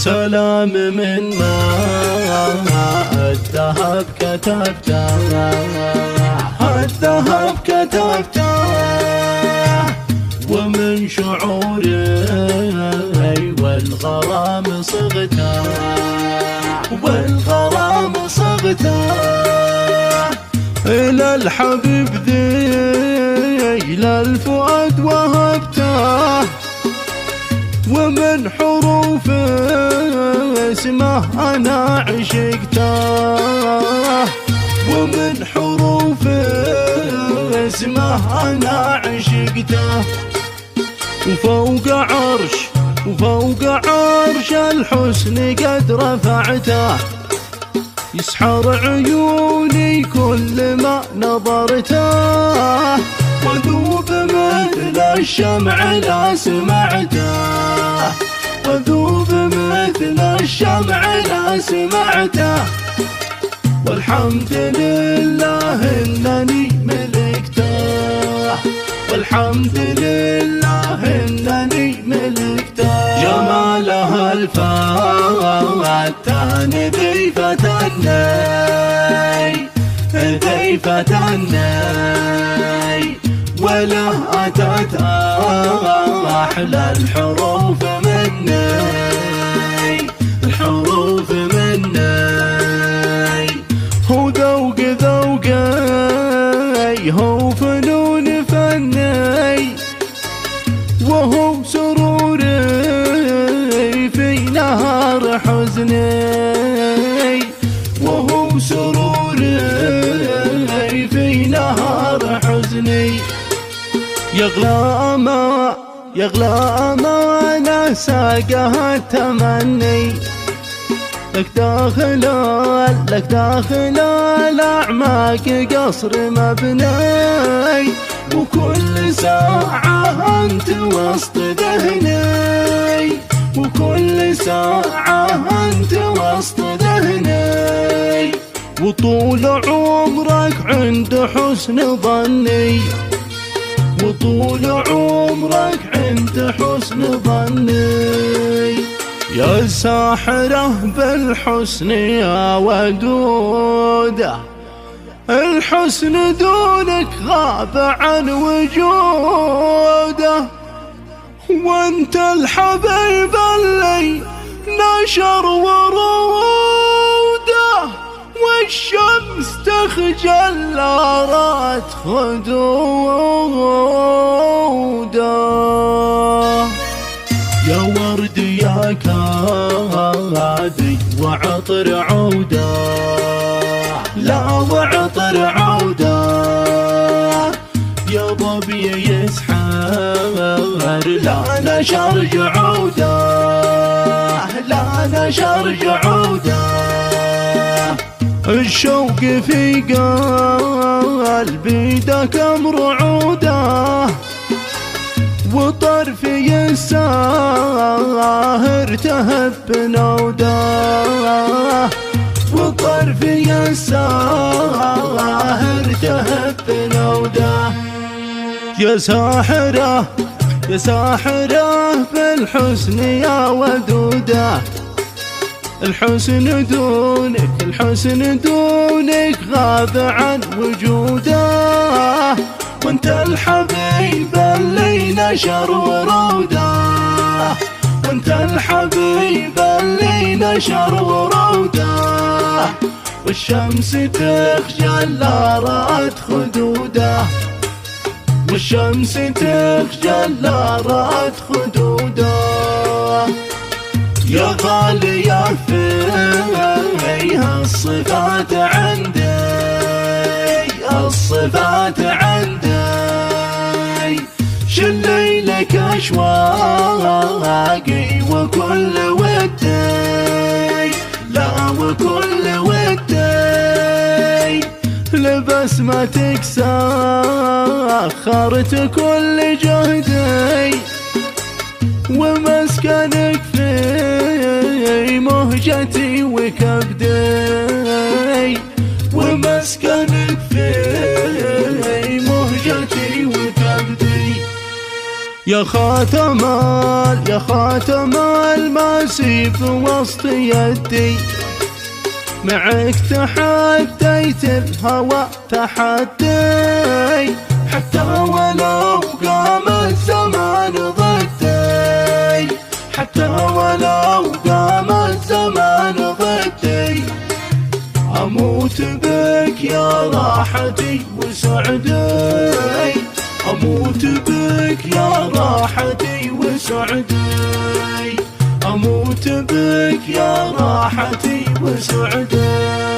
سلام من ماء الذهب كتبته، الذهب كتبته، ومن شعوري والغرام صغته، والغرام صغته، إلى الحبيب ذي للفؤاد وهبته، ومن حروف اسمه أنا عشقته، ومن حروف اسمه أنا عشقته، وفوق عرش الحسن قد رفعته، يسحر عيوني كل ما نظرته، وذوب مثل الشمع لا سمعته، وذوب مثل الشمع لا سمعته، والحمد لله إنني ملكته، والحمد لله إنني ملكته، جمالها الفتان ذي فتني، ذي فتني، وله أتت أحلى الحروف مني، الحروف مني، هو ذوق ذوقي، هو فنون فني، وهو سروري في نهار حزني، وهو سروري في نهار حزني، يغلى أمانة ساقها التمني، لك داخل الأعماق قصر مبني، وكل ساعة أنت وسط ذهني، وكل ساعة أنت وسط ذهني، وطول عمرك عند حسن ظني، وطول عمرك عند حسن ظني، يا ساحرة بالحسن يا ودودة، الحسن دونك غاب عن وجوده، وانت الحبيب اللي نشر وروده، والشمس تخجل رات خدوده، يا ورد يا كادي وعطر عوده، لا وعطر عوده، يا ظبي يسحر لا نشر جعوده، لا نشر جعوده، الشوق في قلبي دكم رعوده، وطرفي الساهر تهب بنوده، وطرفي الساهر تهب بنوده، يا ساحرة يا ساحرة بالحسن يا ودودة، الحسن دونك الحسن دونك غاب عن وجوده، وانت الحبيب اللي نشر وروده، وانت الحبيب اللي نشر وروده، والشمس تخجل لا رات خدوده، والشمس تخجل لا رات خدوده، يا غالية فيها الصفات عندي، الصفات عندي، شلي لك أشواقي وكل ودي، لا وكل ودي، لبسمتك سخرت كل جهدي، ومسكنك في مهجتي وكبدي، ومسكنك في مهجتي وكبدي، يا خاتم الماسي في وسط يدي، معك تحديت الهوى تحدي، حتى ولو قام الزمان ضدي، حتى ولو قام الزمان ضدي، أموت بك يا راحتي وسعدي، أموت بك يا راحتي وسعدي، أموت بك يا راحتي وسعدي.